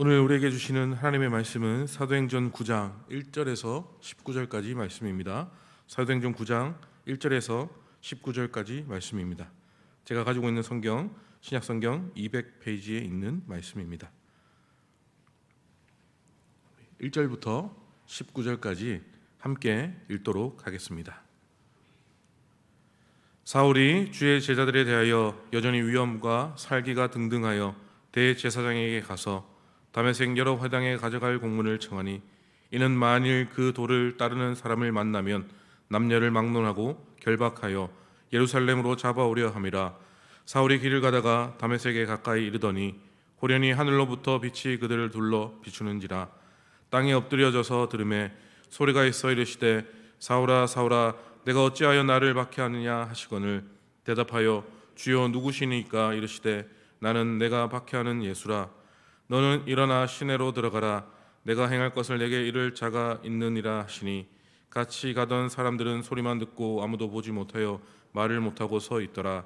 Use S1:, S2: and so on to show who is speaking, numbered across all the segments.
S1: 오늘 우리에게 주시는 하나님의 말씀은 사도행전 9장 1절에서 19절까지 말씀입니다. 사도행전 9장 1절에서 19절까지 말씀입니다. 제가 가지고 있는 성경, 신약성경 200페이지에 있는 말씀입니다. 1절부터 19절까지 함께 읽도록 하겠습니다. 사울이 주의 제자들에 대하여 여전히 위험과 살기가 등등하여 대제사장에게 가서 다메섹 여러 회당에 가져갈 공문을 청하니, 이는 만일 그 도를 따르는 사람을 만나면 남녀를 막론하고 결박하여 예루살렘으로 잡아오려 함이라. 사울이 길을 가다가 다메섹에 가까이 이르더니 호련히 하늘로부터 빛이 그들을 둘러 비추는지라. 땅에 엎드려져서 들으매 소리가 있어 이르시되, 사울아 사울아 내가 어찌하여 나를 박해하느냐 하시거늘, 대답하여 주여 누구시니까? 이르시되, 나는 내가 박해하는 예수라. 너는 일어나 시내로 들어가라. 내가 행할 것을 내게 이를 자가 있느니라 하시니, 같이 가던 사람들은 소리만 듣고 아무도 보지 못하여 말을 못하고 서 있더라.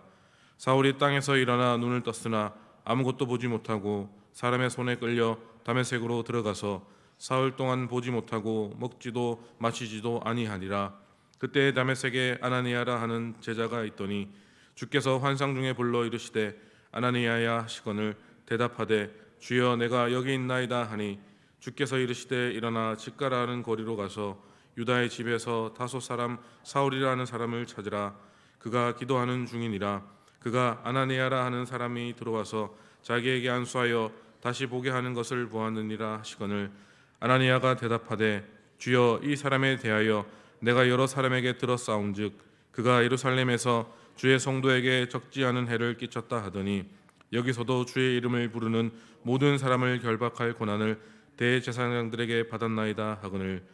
S1: 사울이 땅에서 일어나 눈을 떴으나 아무것도 보지 못하고 사람의 손에 끌려 다메섹으로 들어가서 사흘 동안 보지 못하고 먹지도 마시지도 아니하니라. 그때 다메섹에 아나니아라 하는 제자가 있더니 주께서 환상 중에 불러 이르시되, 아나니아야 하시거늘, 대답하되 주여 내가 여기 있나이다 하니, 주께서 이르시되 일어나 집가라 하는 거리로 가서 유다의 집에서 다소 사람 사울이라는 사람을 찾으라. 그가 기도하는 중이니라. 그가 아나니아라 하는 사람이 들어와서 자기에게 안수하여 다시 보게 하는 것을 보았느니라 하시거늘, 아나니아가 대답하되 주여 이 사람에 대하여 내가 여러 사람에게 들었사온즉 그가 예루살렘에서 주의 성도에게 적지 않은 해를 끼쳤다 하더니, 여기서도 주의 이름을 부르는 모든 사람을 결박할 권한을 대제사장들에게 받았나이다 하거늘,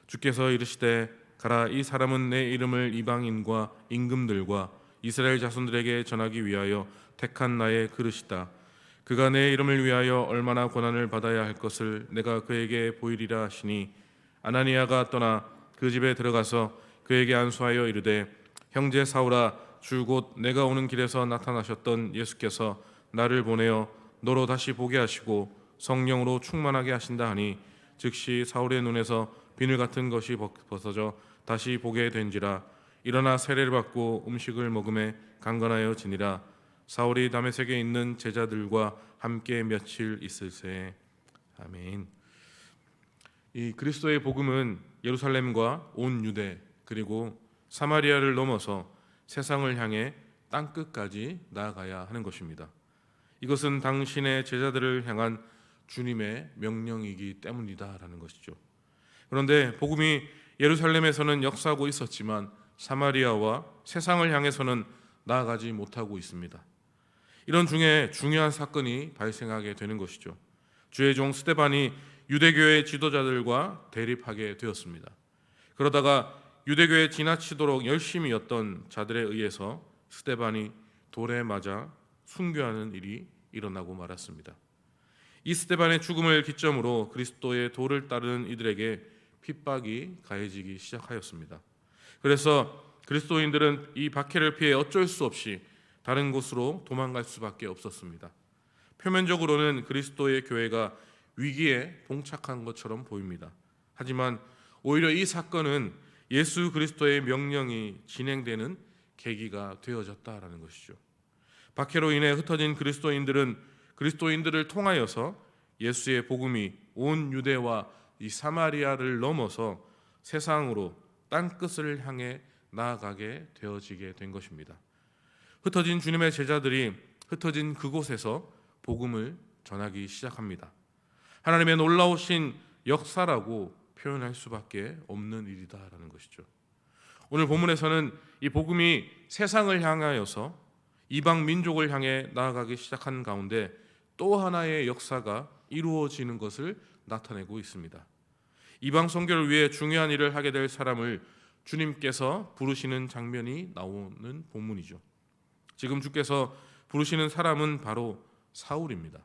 S1: 주께서 이르시되 가라. 이 사람은 내 이름을 이방인과 임금들과 이스라엘 자손들에게 전하기 위하여 택한 나의 그릇이다. 그가 내 이름을 위하여 얼마나 권한을 받아야 할 것을 내가 그에게 보이리라 하시니, 아나니아가 떠나 그 집에 들어가서 그에게 안수하여 이르되, 형제 사울아, 주 곧 내가 오는 길에서 나타나셨던 예수께서 나를 보내어 너로 다시 보게 하시고 성령으로 충만하게 하신다 하니, 즉시 사울의 눈에서 비늘 같은 것이 벗어져 다시 보게 된지라. 일어나 세례를 받고 음식을 먹음에 강건하여 지니라. 사울이 다메섹에 있는 제자들과 함께 며칠 있을새. 아멘. 이 그리스도의 복음은 예루살렘과 온 유대 그리고 사마리아를 넘어서 세상을 향해 땅끝까지 나아가야 하는 것입니다. 이것은 당신의 제자들을 향한 주님의 명령이기 때문이다라는 것이죠. 그런데 복음이 예루살렘에서는 역사하고 있었지만 사마리아와 세상을 향해서는 나아가지 못하고 있습니다. 이런 중에 중요한 사건이 발생하게 되는 것이죠. 주의 종 스데반이 유대교의 지도자들과 대립하게 되었습니다. 그러다가 유대교에 지나치도록 열심이었던 자들에 의해서 스데반이 돌에 맞아 순교하는 일이 일어나고 말았습니다. 이 스데반의 죽음을 기점으로 그리스도의 도를 따르는 이들에게 핍박이 가해지기 시작하였습니다. 그래서 그리스도인들은 이 박해를 피해 어쩔 수 없이 다른 곳으로 도망갈 수밖에 없었습니다. 표면적으로는 그리스도의 교회가 위기에 봉착한 것처럼 보입니다. 하지만 오히려 이 사건은 예수 그리스도의 명령이 진행되는 계기가 되어졌다라는 것이죠. 박해로 인해 흩어진 그리스도인들은 그리스도인들을 통하여서 예수의 복음이 온 유대와 이 사마리아를 넘어서 세상으로 땅끝을 향해 나아가게 되어지게 된 것입니다. 흩어진 주님의 제자들이 흩어진 그곳에서 복음을 전하기 시작합니다. 하나님의 놀라우신 역사라고 표현할 수밖에 없는 일이다라는 것이죠. 오늘 본문에서는 이 복음이 세상을 향하여서 이방 민족을 향해 나아가기 시작한 가운데 또 하나의 역사가 이루어지는 것을 나타내고 있습니다. 이방 선교를 위해 중요한 일을 하게 될 사람을 주님께서 부르시는 장면이 나오는 본문이죠. 지금 주께서 부르시는 사람은 바로 사울입니다.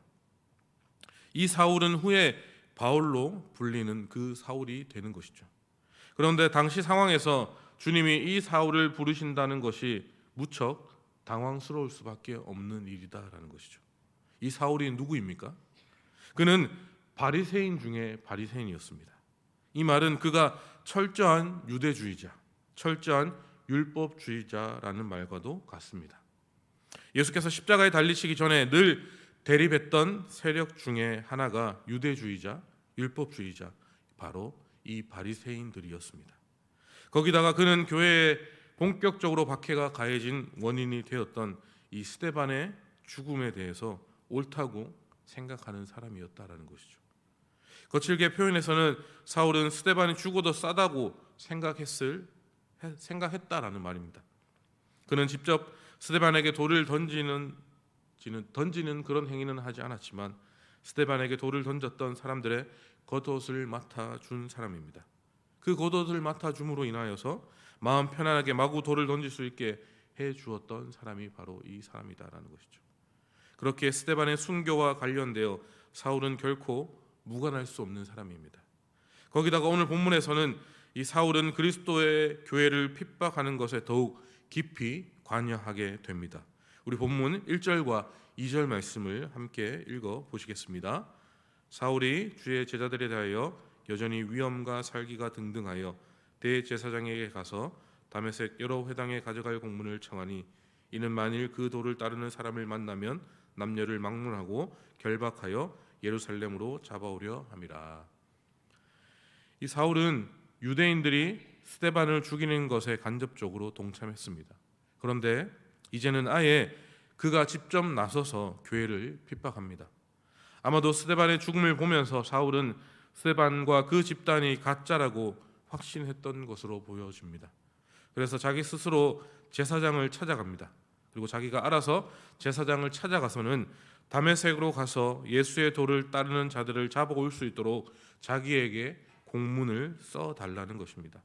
S1: 이 사울은 후에 바울로 불리는 그 사울이 되는 것이죠. 그런데 당시 상황에서 주님이 이 사울을 부르신다는 것이 무척 당황스러울 수밖에 없는 일이다라는 것이죠. 이 사울이 누구입니까? 그는 바리새인 중에 바리새인이었습니다. 이 말은 그가 철저한 유대주의자, 철저한 율법주의자라는 말과도 같습니다. 예수께서 십자가에 달리시기 전에 늘 대립했던 세력 중에 하나가 유대주의자, 율법주의자, 바로 이 바리새인들이었습니다. 거기다가 그는 교회에 본격적으로 박해가 가해진 원인이 되었던 이 스데반의 죽음에 대해서 옳다고 생각하는 사람이었다라는 것이죠. 거칠게 표현해서는 사울은 스데반이 죽어도 싸다고 생각했다라는 말입니다. 그는 직접 스데반에게 돌을 던지는 그런 행위는 하지 않았지만 스데반에게 돌을 던졌던 사람들의 겉옷을 맡아준 사람입니다. 그 겉옷을 맡아줌으로 인하여서 마음 편안하게 마구 돌을 던질 수 있게 해주었던 사람이 바로 이 사람이다라는 것이죠. 그렇게 스데반의 순교와 관련되어 사울은 결코 무관할 수 없는 사람입니다. 거기다가 오늘 본문에서는 이 사울은 그리스도의 교회를 핍박하는 것에 더욱 깊이 관여하게 됩니다. 우리 본문 1절과 2절 말씀을 함께 읽어 보시겠습니다. 사울이 주의 제자들에 대하여 여전히 위엄과 살기가 등등하여 대제사장에게 가서 다메섹 여러 회당에 가져갈 공문을 청하니 이는 만일 그 도를 따르는 사람을 만나면 남녀를 막론하고 결박하여 예루살렘으로 잡아오려 함이라. 이 사울은 유대인들이 스데반을 죽이는 것에 간접적으로 동참했습니다. 그런데 이제는 아예 그가 직접 나서서 교회를 핍박합니다. 아마도 스데반의 죽음을 보면서 사울은 스데반과 그 집단이 가짜라고 확신했던 것으로 보여집니다. 그래서 자기 스스로 제사장을 찾아갑니다. 그리고 자기가 알아서 제사장을 찾아가서는 다메섹으로 가서 예수의 도를 따르는 자들을 잡아올 수 있도록 자기에게 공문을 써달라는 것입니다.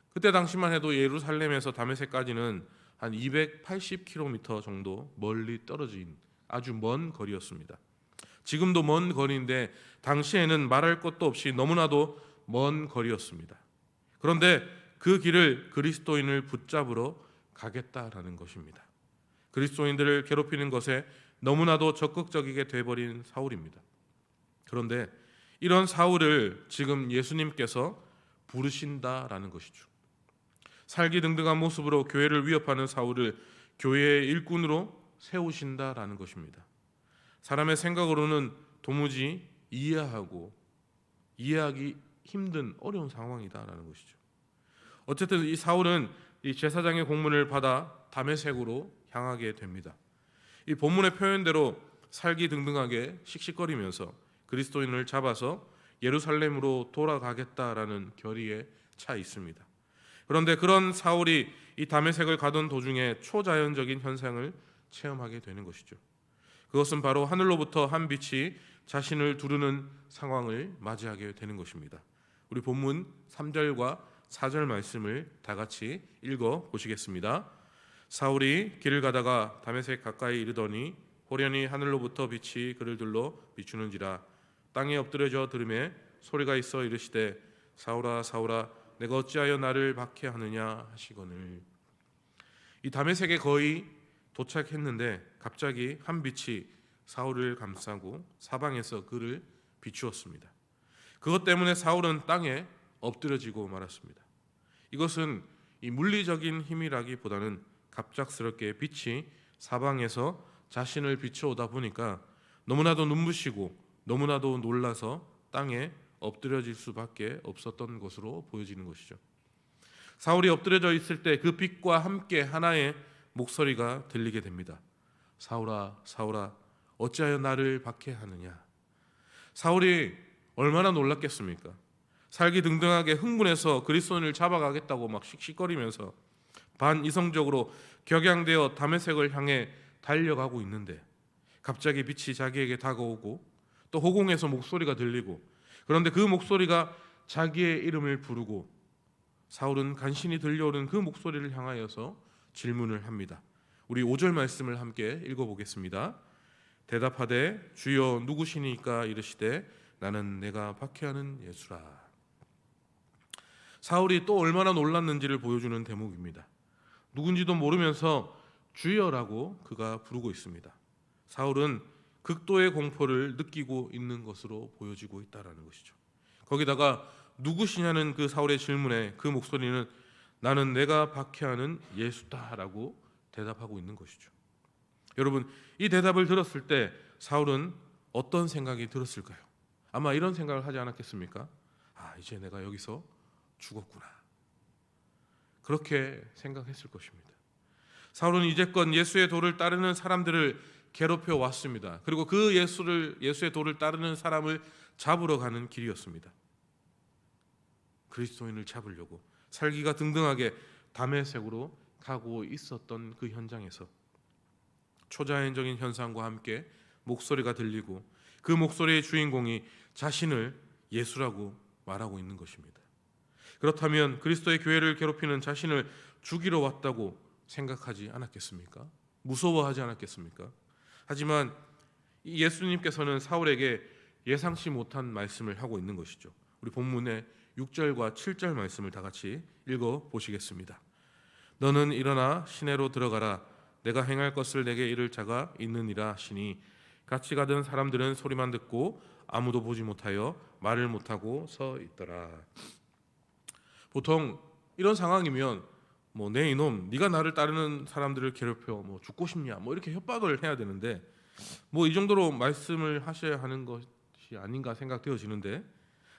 S1: 그때 당시만 해도 예루살렘에서 다메섹까지는 한 280km 정도 멀리 떨어진 아주 먼 거리였습니다. 지금도 먼 거리인데 당시에는 말할 것도 없이 너무나도 먼 거리였습니다. 그런데 그 길을 그리스도인을 붙잡으러 가겠다라는 것입니다. 그리스도인들을 괴롭히는 것에 너무나도 적극적이게 돼버린 사울입니다. 그런데 이런 사울을 지금 예수님께서 부르신다라는 것이죠. 살기등등한 모습으로 교회를 위협하는 사울을 교회의 일꾼으로 세우신다라는 것입니다. 사람의 생각으로는 도무지 이해하기 힘든 어려운 상황이다라는 것이죠. 어쨌든 이 사울은 이 제사장의 공문을 받아 다메섹으로 향하게 됩니다. 이 본문의 표현대로 살기등등하게 씩씩거리면서 그리스도인을 잡아서 예루살렘으로 돌아가겠다라는 결의에 차 있습니다. 그런데 그런 사울이 이 다메섹을 가던 도중에 초자연적인 현상을 체험하게 되는 것이죠. 그것은 바로 하늘로부터 한 빛이 자신을 두르는 상황을 맞이하게 되는 것입니다. 우리 본문 3절과 4절 말씀을 다 같이 읽어 보시겠습니다. 사울이 길을 가다가 다메섹 가까이 이르더니 호련히 하늘로부터 빛이 그를 둘러 비추는지라. 땅에 엎드려져 들음에 소리가 있어 이르시되 사울아 사울아 내가 어찌하여 나를 박해하느냐 하시거늘. 이 다메섹에 거의 도착했는데 갑자기 한 빛이 사울을 감싸고 사방에서 그를 비추었습니다. 그것 때문에 사울은 땅에 엎드려지고 말았습니다. 이것은 이 물리적인 힘이라기보다는 갑작스럽게 빛이 사방에서 자신을 비추어오다 보니까 너무나도 눈부시고 너무나도 놀라서 땅에 엎드려질 수밖에 없었던 것으로 보여지는 것이죠. 사울이 엎드려져 있을 때 그 빛과 함께 하나의 목소리가 들리게 됩니다. 사울아 사울아 어찌하여 나를 박해하느냐. 사울이 얼마나 놀랐겠습니까? 살기등등하게 흥분해서 그리스도인을 잡아가겠다고 막 씩씩거리면서 반이성적으로 격양되어 다메섹을 향해 달려가고 있는데 갑자기 빛이 자기에게 다가오고 또 호공에서 목소리가 들리고, 그런데 그 목소리가 자기의 이름을 부르고 사울은 간신히 들려오는 그 목소리를 향하여서 질문을 합니다. 우리 5절 말씀을 함께 읽어보겠습니다. 대답하되 주여 누구시니까 이르시되 나는 내가 박해하는 예수라. 사울이 또 얼마나 놀랐는지를 보여주는 대목입니다. 누군지도 모르면서 주여라고 그가 부르고 있습니다. 사울은 극도의 공포를 느끼고 있는 것으로 보여지고 있다라는 것이죠. 거기다가 누구시냐는 그 사울의 질문에 그 목소리는 나는 내가 박해하는 예수다라고 대답하고 있는 것이죠. 여러분, 이 대답을 들었을 때 사울은 어떤 생각이 들었을까요? 아마 이런 생각을 하지 않았겠습니까? 이제 내가 여기서 죽었구나. 그렇게 생각했을 것입니다. 사울은 이제껏 예수의 도를 따르는 사람들을 괴롭혀 왔습니다. 그리고 그 예수의 도를 따르는 사람을 잡으러 가는 길이었습니다. 그리스도인을 잡으려고 살기가 등등하게 다메섹으로 가고 있었던 그 현장에서 초자연적인 현상과 함께 목소리가 들리고 그 목소리의 주인공이 자신을 예수라고 말하고 있는 것입니다. 그렇다면 그리스도의 교회를 괴롭히는 자신을 죽이러 왔다고 생각하지 않았겠습니까? 무서워하지 않았겠습니까? 하지만 이 예수님께서는 사울에게 예상치 못한 말씀을 하고 있는 것이죠. 우리 본문의 6절과 7절 말씀을 다 같이 읽어 보시겠습니다. 너는 일어나 시내로 들어가라. 내가 행할 것을 내게 이를 자가 있느니라 하시니 같이 가던 사람들은 소리만 듣고 아무도 보지 못하여 말을 못하고 서 있더라. 보통 이런 상황이면 내 이놈, 네가 나를 따르는 사람들을 괴롭혀 죽고 싶냐 이렇게 협박을 해야 되는데 이 정도로 말씀을 하셔야 하는 것이 아닌가 생각되어지는데,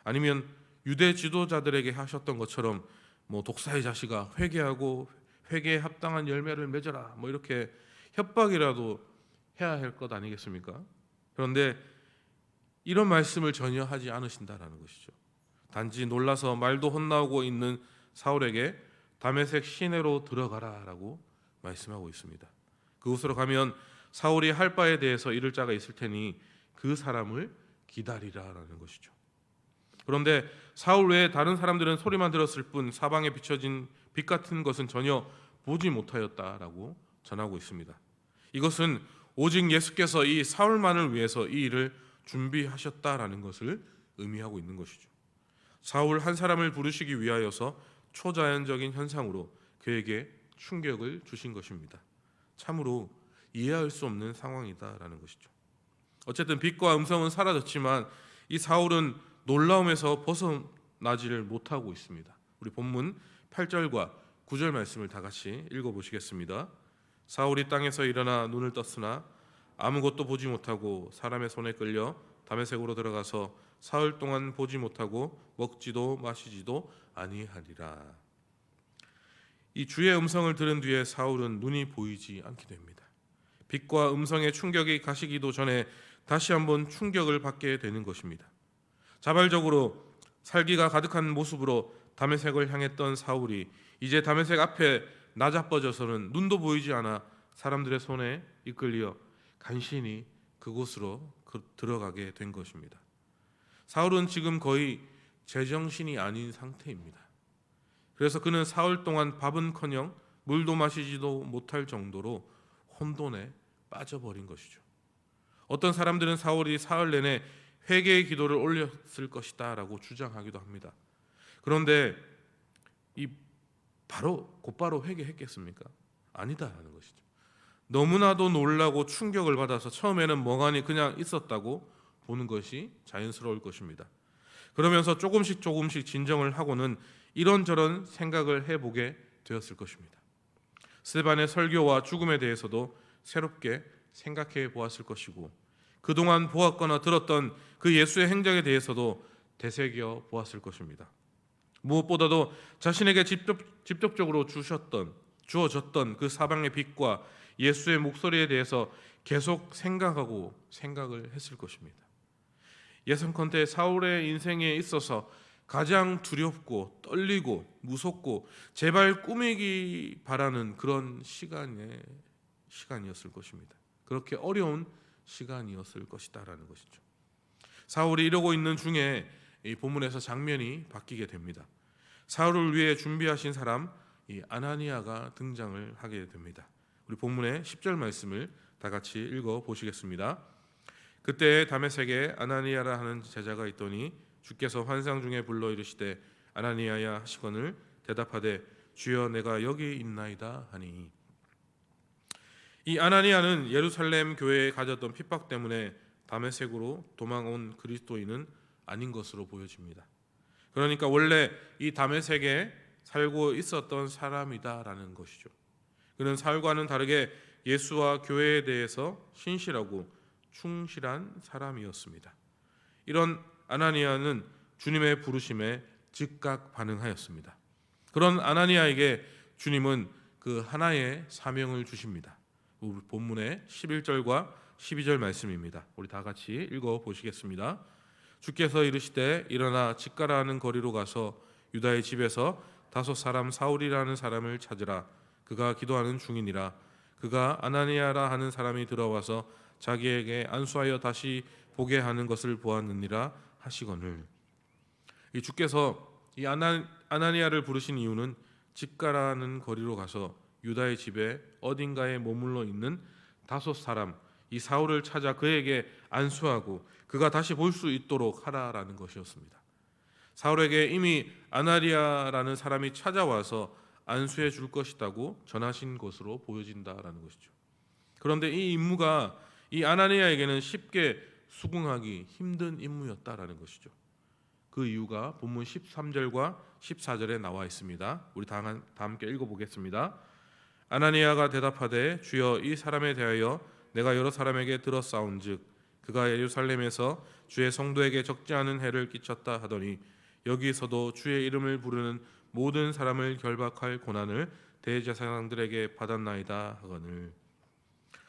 S1: 아니면 유대 지도자들에게 하셨던 것처럼 독사의 자식아 회개하고 회개에 합당한 열매를 맺어라 이렇게 협박이라도 해야 할 것 아니겠습니까? 그런데 이런 말씀을 전혀 하지 않으신다라는 것이죠. 단지 놀라서 말도 혼나오고 있는 사울에게 다메섹 시내로 들어가라라고 말씀하고 있습니다. 그곳으로 가면 사울이 할 바에 대해서 이를 자가 있을 테니 그 사람을 기다리라라는 것이죠. 그런데 사울 외에 다른 사람들은 소리만 들었을 뿐 사방에 비춰진 빛 같은 것은 전혀 보지 못하였다라고 전하고 있습니다. 이것은 오직 예수께서 이 사울만을 위해서 이 일을 준비하셨다라는 것을 의미하고 있는 것이죠. 사울 한 사람을 부르시기 위하여서 초자연적인 현상으로 그에게 충격을 주신 것입니다. 참으로 이해할 수 없는 상황이다라는 것이죠. 어쨌든 빛과 음성은 사라졌지만 이 사울은 놀라움에서 벗어나지를 못하고 있습니다. 우리 본문 8절과 9절 말씀을 다 같이 읽어보시겠습니다. 사울이 땅에서 일어나 눈을 떴으나 아무것도 보지 못하고 사람의 손에 끌려 다메섹으로 들어가서 사흘 동안 보지 못하고 먹지도 마시지도 아니하리라. 이 주의 음성을 들은 뒤에 사울은 눈이 보이지 않게 됩니다. 빛과 음성의 충격이 가시기도 전에 다시 한번 충격을 받게 되는 것입니다. 자발적으로 살기가 가득한 모습으로 다메섹을 향했던 사울이 이제 다메섹 앞에 나자빠져서는 눈도 보이지 않아 사람들의 손에 이끌려 간신히 그곳으로 들어가게 된 것입니다. 사울은 지금 거의 제정신이 아닌 상태입니다. 그래서 그는 사흘 동안 밥은커녕 물도 마시지도 못할 정도로 혼돈에 빠져버린 것이죠. 어떤 사람들은 사울이 사흘 내내 회개의 기도를 올렸을 것이다 라고 주장하기도 합니다. 그런데 곧바로 회개했겠습니까? 아니다라는 것이죠. 너무나도 놀라고 충격을 받아서 처음에는 멍하니 그냥 있었다고 보는 것이 자연스러울 것입니다. 그러면서 조금씩 진정을 하고는 이런저런 생각을 해보게 되었을 것입니다. 스데반의 설교와 죽음에 대해서도 새롭게 생각해 보았을 것이고, 그동안 보았거나 들었던 그 예수의 행적에 대해서도 되새겨 보았을 것입니다. 무엇보다도 자신에게 직접적으로 주어졌던 그 사방의 빛과 예수의 목소리에 대해서 계속 생각을 했을 것입니다. 예상컨대 사울의 인생에 있어서 가장 두렵고 떨리고 무섭고 제발 꾸미기 바라는 그런 시간이었을 것입니다. 그렇게 어려운 시간이었을 것이다라는 것이죠. 사울이 이러고 있는 중에 이 본문에서 장면이 바뀌게 됩니다. 사울을 위해 준비하신 사람 이 아나니아가 등장을 하게 됩니다. 우리 본문의 10절 말씀을 다 같이 읽어 보시겠습니다. 그때 다메섹에 아나니아라 하는 제자가 있더니 주께서 환상 중에 불러 이르시되 아나니아야 하시거늘 대답하되 주여 내가 여기 있나이다 하니, 이 아나니아는 예루살렘 교회에 가졌던 핍박 때문에 다메섹으로 도망온 그리스도인은 아닌 것으로 보여집니다. 그러니까 원래 이 다메섹에 살고 있었던 사람이다라는 것이죠. 그는 사울과는 다르게 예수와 교회에 대해서 신실하고 충실한 사람이었습니다. 이런 아나니아는 주님의 부르심에 즉각 반응하였습니다. 그런 아나니아에게 주님은 그 하나의 사명을 주십니다. 우리 본문의 11절과 12절 말씀입니다. 우리 다 같이 읽어 보시겠습니다. 주께서 이르시되 일어나 직가라 하는 거리로 가서 유다의 집에서 다섯 사람 사울이라는 사람을 찾으라. 그가 기도하는 중이니라. 그가 아나니아라 하는 사람이 들어와서 자기에게 안수하여 다시 보게 하는 것을 보았느니라 하시거늘. 이 주께서 이 아나니아를 부르신 이유는 직가라는 거리로 가서 유다의 집에 어딘가에 머물러 있는 다섯 사람 이 사울을 찾아 그에게 안수하고 그가 다시 볼 수 있도록 하라라는 것이었습니다. 사울에게 이미 아나니아라는 사람이 찾아와서 안수해 줄 것이라고 전하신 것으로 보여진다라는 것이죠. 그런데 이 임무가 이 아나니아에게는 쉽게 수긍하기 힘든 임무였다라는 것이죠. 그 이유가 본문 13절과 14절에 나와 있습니다. 우리 다 함께 읽어보겠습니다. 아나니아가 대답하되 주여 이 사람에 대하여 내가 여러 사람에게 들었사온즉 그가 예루살렘에서 주의 성도에게 적지 않은 해를 끼쳤다 하더니 여기서도 주의 이름을 부르는 모든 사람을 결박할 고난을 대제사장들에게 받았나이다 하거늘.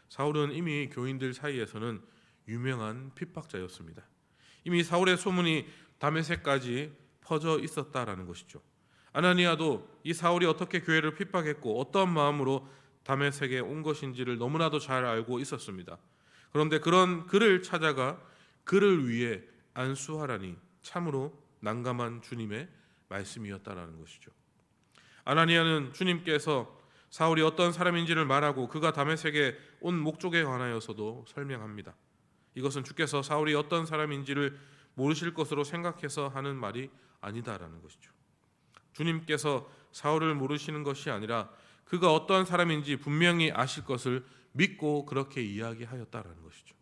S1: 사울은 이미 교인들 사이에서는 유명한 핍박자였습니다. 이미 사울의 소문이 다메섹까지 퍼져 있었다라는 것이죠. 아나니아도 이 사울이 어떻게 교회를 핍박했고 어떤 마음으로 다메섹에 온 것인지를 너무나도 잘 알고 있었습니다. 그런데 그런 그를 찾아가 그를 위해 안수하라니 참으로 난감한 주님의 말씀이었다라는 것이죠. 아나니아는 주님께서 사울이 어떤 사람인지를 말하고 그가 다메섹에 온 목적에 관하여서도 설명합니다. 이것은 주께서 사울이 어떤 사람인지를 모르실 것으로 생각해서 하는 말이 아니다라는 것이죠. 주님께서 사울을 모르시는 것이 아니라 그가 어떤 사람인지 분명히 아실 것을 믿고 그렇게 이야기하였다라는 것이죠.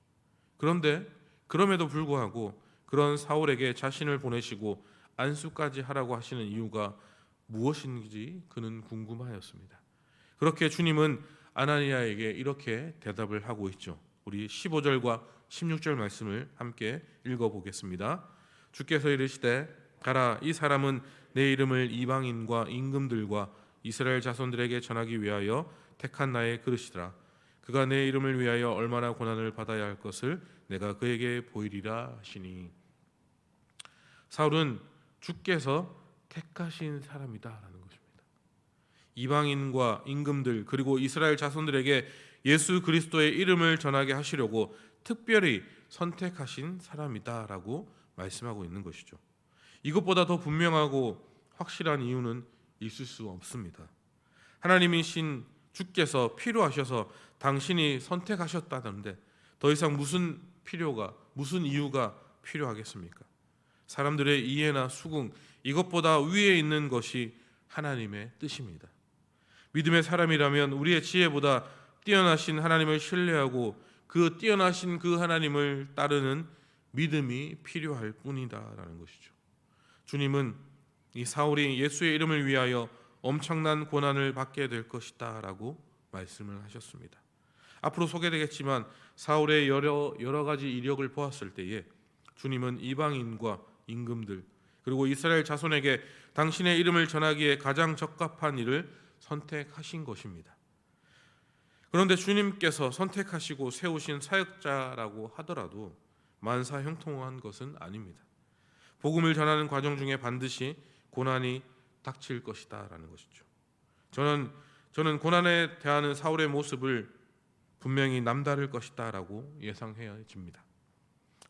S1: 그런데 그럼에도 불구하고 그런 사울에게 자신을 보내시고 안수까지 하라고 하시는 이유가 무엇인지 그는 궁금하였습니다. 그렇게 주님은 아나니아에게 이렇게 대답을 하고 있죠. 우리 15절과 16절 말씀을 함께 읽어보겠습니다. 주께서 이르시되 가라 이 사람은 내 이름을 이방인과 임금들과 이스라엘 자손들에게 전하기 위하여 택한 나의 그릇이라. 그가 내 이름을 위하여 얼마나 고난을 받아야 할 것을 내가 그에게 보이리라 하시니. 사울은 주께서 택하신 사람이다라는 것입니다. 이방인과 임금들 그리고 이스라엘 자손들에게 예수 그리스도의 이름을 전하게 하시려고 특별히 선택하신 사람이다라고 말씀하고 있는 것이죠. 이것보다 더 분명하고 확실한 이유는 있을 수 없습니다. 하나님이신 주께서 필요하셔서 당신이 선택하셨다던데 더 이상 무슨 이유가 필요하겠습니까? 사람들의 이해나 수긍 이것보다 위에 있는 것이 하나님의 뜻입니다. 믿음의 사람이라면 우리의 지혜보다 뛰어나신 하나님을 신뢰하고 그 뛰어나신 그 하나님을 따르는 믿음이 필요할 뿐이다라는 것이죠. 주님은 이 사울이 예수의 이름을 위하여 엄청난 고난을 받게 될 것이다 라고 말씀을 하셨습니다. 앞으로 소개되겠지만 사울의 여러 가지 이력을 보았을 때에 주님은 이방인과 임금들 그리고 이스라엘 자손에게 당신의 이름을 전하기에 가장 적합한 일을 선택하신 것입니다. 그런데 주님께서 선택하시고 세우신 사역자라고 하더라도 만사형통한 것은 아닙니다. 복음을 전하는 과정 중에 반드시 고난이 닥칠 것이다라는 것이죠. 저는 고난에 대하는 사울의 모습을 분명히 남다를 것이다라고 예상해집니다.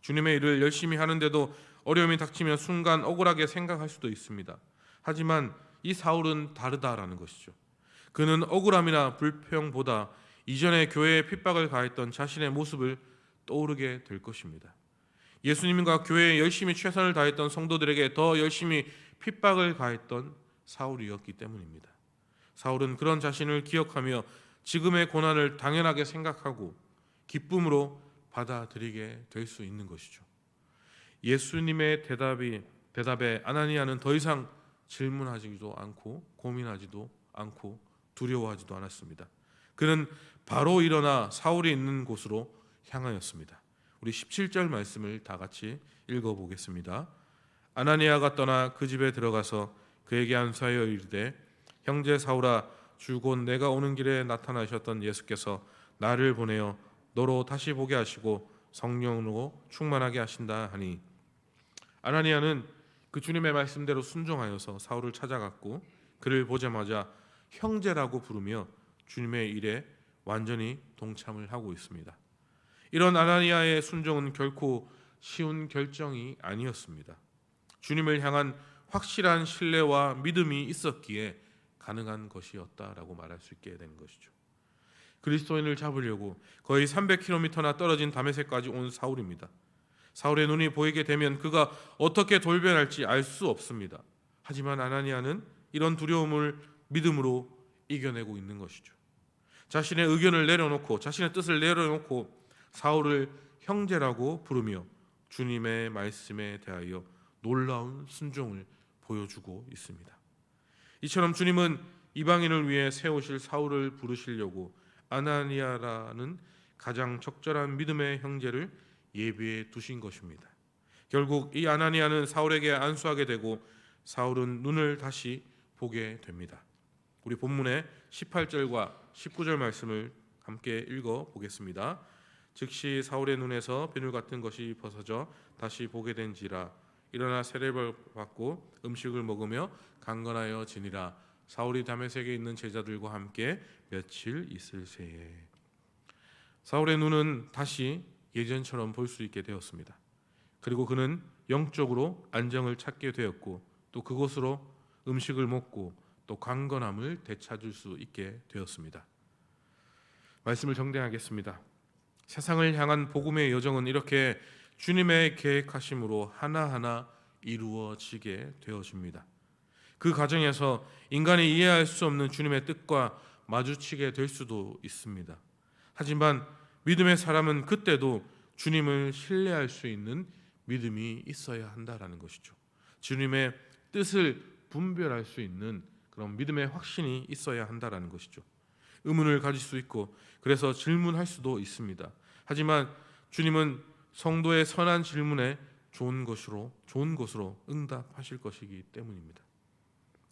S1: 주님의 일을 열심히 하는데도 어려움이 닥치면 순간 억울하게 생각할 수도 있습니다. 하지만 이 사울은 다르다라는 것이죠. 그는 억울함이나 불평보다 이전에 교회에 핍박을 가했던 자신의 모습을 떠오르게 될 것입니다. 예수님과 교회에 열심히 최선을 다했던 성도들에게 더 열심히 핍박을 가했던 사울이었기 때문입니다. 사울은 그런 자신을 기억하며 지금의 고난을 당연하게 생각하고 기쁨으로 받아들이게 될 수 있는 것이죠. 예수님의 대답에 아나니아는 더 이상 질문하지도 않고 고민하지도 않고 두려워하지도 않았습니다. 그는 바로 일어나 사울이 있는 곳으로 향하였습니다. 우리 17절 말씀을 다 같이 읽어보겠습니다. 아나니아가 떠나 그 집에 들어가서 그에게 안수하여 이르되 형제 사울아 주 곧 내가 오는 길에 나타나셨던 예수께서 나를 보내어 너로 다시 보게 하시고 성령으로 충만하게 하신다 하니, 아나니아는 그 주님의 말씀대로 순종하여서 사울을 찾아갔고 그를 보자마자 형제라고 부르며 주님의 일에 완전히 동참을 하고 있습니다. 이런 아나니아의 순종은 결코 쉬운 결정이 아니었습니다. 주님을 향한 확실한 신뢰와 믿음이 있었기에 가능한 것이었다라고 말할 수 있게 된 것이죠. 그리스도인을 잡으려고 거의 300km나 떨어진 다메섹까지 온 사울입니다. 사울의 눈이 보이게 되면 그가 어떻게 돌변할지 알 수 없습니다. 하지만 아나니아는 이런 두려움을 믿음으로 이겨내고 있는 것이죠. 자신의 의견을 내려놓고 자신의 뜻을 내려놓고 사울을 형제라고 부르며 주님의 말씀에 대하여 놀라운 순종을 보여주고 있습니다. 이처럼 주님은 이방인을 위해 세우실 사울을 부르시려고 아나니아라는 가장 적절한 믿음의 형제를 예비해 두신 것입니다. 결국 이 아나니아는 사울에게 안수하게 되고 사울은 눈을 다시 보게 됩니다. 우리 본문의 18절과 19절 말씀을 함께 읽어 보겠습니다. 즉시 사울의 눈에서 비늘 같은 것이 벗어져 다시 보게 된지라. 일어나 세례를 받고 음식을 먹으며 강건하여 지니라. 사울이 다메섹에 있는 제자들과 함께 며칠 있을새에. 사울의 눈은 다시 예전처럼 볼 수 있게 되었습니다. 그리고 그는 영적으로 안정을 찾게 되었고 또 그곳으로 음식을 먹고 또 강건함을 되찾을 수 있게 되었습니다. 말씀을 정리하겠습니다. 세상을 향한 복음의 여정은 이렇게 주님의 계획하심으로 하나하나 이루어지게 되어집니다. 그 과정에서 인간이 이해할 수 없는 주님의 뜻과 마주치게 될 수도 있습니다. 하지만 믿음의 사람은 그때도 주님을 신뢰할 수 있는 믿음이 있어야 한다라는 것이죠. 주님의 뜻을 분별할 수 있는 그런 믿음의 확신이 있어야 한다라는 것이죠. 의문을 가질 수 있고 그래서 질문할 수도 있습니다. 하지만 주님은 성도의 선한 질문에 좋은 것으로 응답하실 것이기 때문입니다.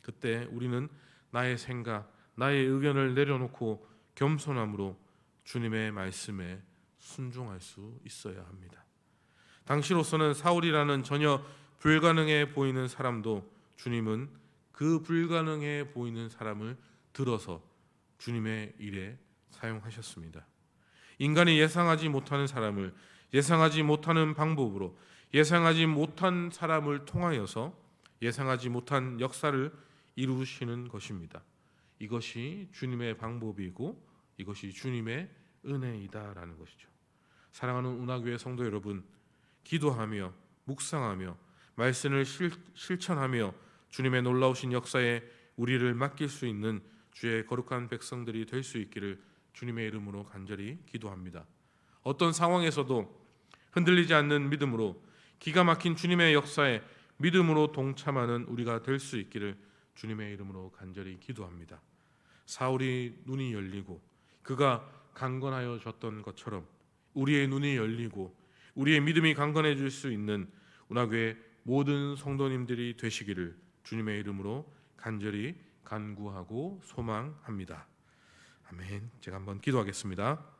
S1: 그때 우리는 나의 생각, 나의 의견을 내려놓고 겸손함으로 주님의 말씀에 순종할 수 있어야 합니다. 당시로서는 사울이라는 전혀 불가능해 보이는 사람도 주님은 그 불가능해 보이는 사람을 들어서 주님의 일에 사용하셨습니다. 인간이 예상하지 못하는 사람을 예상하지 못하는 방법으로 예상하지 못한 사람을 통하여서 예상하지 못한 역사를 이루시는 것입니다. 이것이 주님의 방법이고 이것이 주님의 은혜이다라는 것이죠. 사랑하는 운하교회 성도 여러분, 기도하며 묵상하며 말씀을 실천하며 주님의 놀라우신 역사에 우리를 맡길 수 있는 주의 거룩한 백성들이 될 수 있기를 주님의 이름으로 간절히 기도합니다. 어떤 상황에서도 흔들리지 않는 믿음으로 기가 막힌 주님의 역사에 믿음으로 동참하는 우리가 될 수 있기를 주님의 이름으로 간절히 기도합니다. 사울이 눈이 열리고 그가 강건하여졌던 것처럼 우리의 눈이 열리고 우리의 믿음이 강건해질 수 있는 운하교회 모든 성도님들이 되시기를 주님의 이름으로 간절히 간구하고 소망합니다. 아멘. 제가 한번 기도하겠습니다.